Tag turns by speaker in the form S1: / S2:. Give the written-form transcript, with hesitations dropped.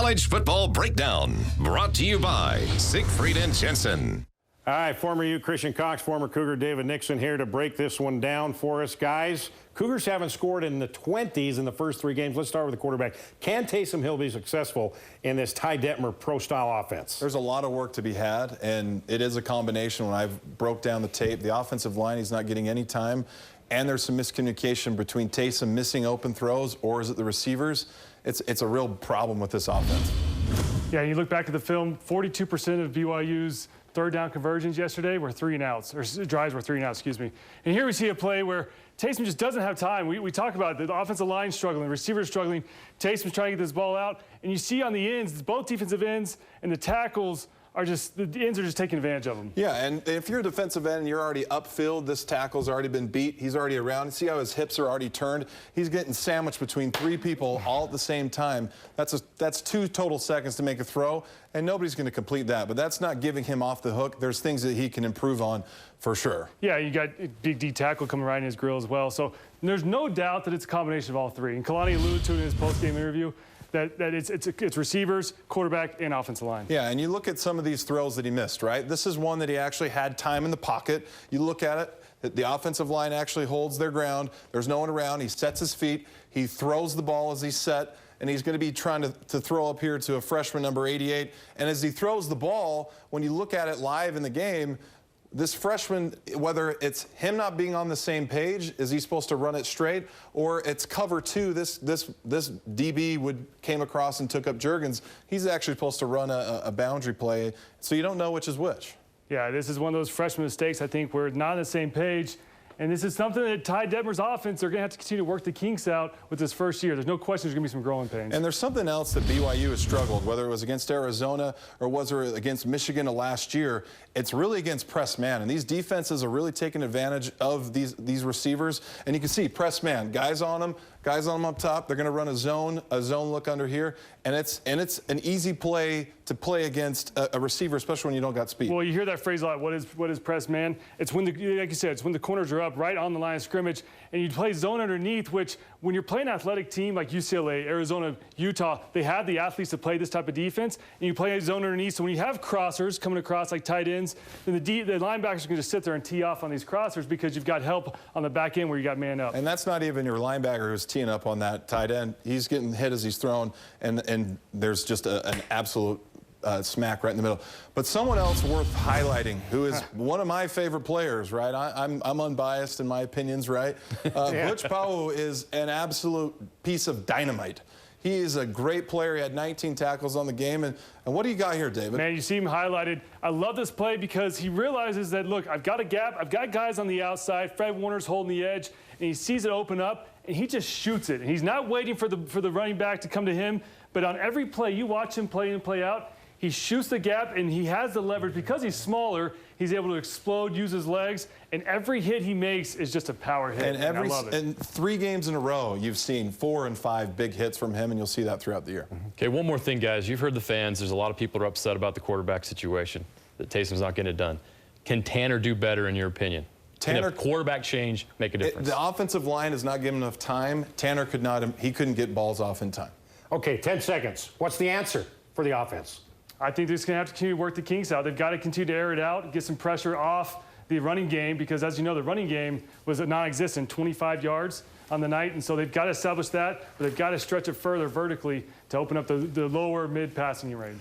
S1: College Football Breakdown, brought to you by Siegfried and Jensen.
S2: All right, former U Christian Cox, former Cougar David Nixon here to break this one down for us, guys. Cougars haven't scored in the 20s in the first 3 games. Let's start with the quarterback. Can Taysom Hill be successful in this Ty Detmer pro-style offense?
S3: There's a lot of work to be had, and it is a combination. When I broke down the tape, the offensive line, he's not getting any time, and there's some miscommunication between Taysom missing open throws, or is it the receivers? It's a real problem with this offense.
S4: Yeah, you look back at the film, 42% of BYU's third down conversions yesterday were 3 and outs, or drives were 3 and outs, excuse me. And here we see a play where Taysom just doesn't have time. We talk about it, the offensive line struggling, receivers struggling. Taysom's trying to get this ball out. And you see on the ends, both defensive ends and the tackles are just, the ends are just taking advantage of them.
S3: Yeah, and if you're a defensive end and you're already upfield, this tackle's already been beat, he's already around. See how his hips are already turned? He's getting sandwiched between 3 people all at the same time. That's 2 total seconds to make a throw, and nobody's going to complete that. But that's not giving him off the hook. There's things that he can improve on for sure. Yeah,
S4: you got big D tackle coming right in his grill as well. So there's no doubt that it's a combination of all 3. And Kalani alluded to it in his post-game interview. That it's receivers, quarterback, and offensive line.
S3: Yeah, and you look at some of these throws that he missed, right? This is one that he actually had time in the pocket. You look at it, the offensive line actually holds their ground. There's no one around. He sets his feet. He throws the ball as he's set, and he's going to be trying to throw up here to a freshman, number 88. And as he throws the ball, when you look at it live in the game, this freshman, whether it's him not being on the same page, is he supposed to run it straight, or it's cover 2, this DB came across and took up Juergens, he's actually supposed to run a boundary play, so you don't know which is which.
S4: Yeah, this is one of those freshman mistakes, I think, where not on the same page. And this is something that Ty Detmer's offense, they're going to have to continue to work the kinks out with this first year. There's no question there's going to be some growing pains.
S3: And there's something else that BYU has struggled, whether it was against Arizona or was it against Michigan last year. It's really against press man. And these defenses are really taking advantage of these receivers. And you can see press man, guys on them up top. They're going to run a zone look under here. And it's an easy play to play against a receiver, especially when you don't got speed.
S4: Well, you hear that phrase a lot. What is press man? It's when like you said, it's when the corners are up right on the line of scrimmage, and you play zone underneath. Which, when you're playing an athletic team like UCLA, Arizona, Utah, they have the athletes to play this type of defense, and you play a zone underneath. So when you have crossers coming across like tight ends, then the linebackers can just sit there and tee off on these crossers because you've got help on the back end where you got man up.
S3: And that's not even your linebacker who's teeing up on that tight end. He's getting hit as he's thrown, and there's just an absolute smack right in the middle. But someone else worth highlighting, who is one of my favorite players, right? I'm unbiased in my opinions, right? Butch Powell is an absolute piece of dynamite. He is a great player. He had 19 tackles on the game. And what do you got here, David?
S4: Man, you see him highlighted. I love this play because he realizes that, look, I've got a gap. I've got guys on the outside. Fred Warner's holding the edge, and he sees it open up, and he just shoots it. And he's not waiting for the running back to come to him. But on every play, you watch him play in and play out, he shoots the gap, and he has the leverage. Because he's smaller, he's able to explode, use his legs, and every hit he makes is just a power hit, and I love it.
S3: And 3 games in a row, you've seen 4 and 5 big hits from him, and you'll see that throughout the year.
S5: Okay, one more thing, guys. You've heard the fans. There's a lot of people that are upset about the quarterback situation, that Taysom's not getting it done. Can Tanner do better, in your opinion? Can a quarterback change make a difference?
S3: The offensive line is not given enough time. Tanner couldn't get balls off in time.
S2: Okay, 10 seconds. What's the answer for the offense?
S4: I think they're just going to have to continue to work the kinks out. They've got to continue to air it out, get some pressure off the running game, because as you know, the running game was non-existent, 25 yards on the night, and so they've got to establish that, but they've got to stretch it further vertically to open up the lower mid-passing range.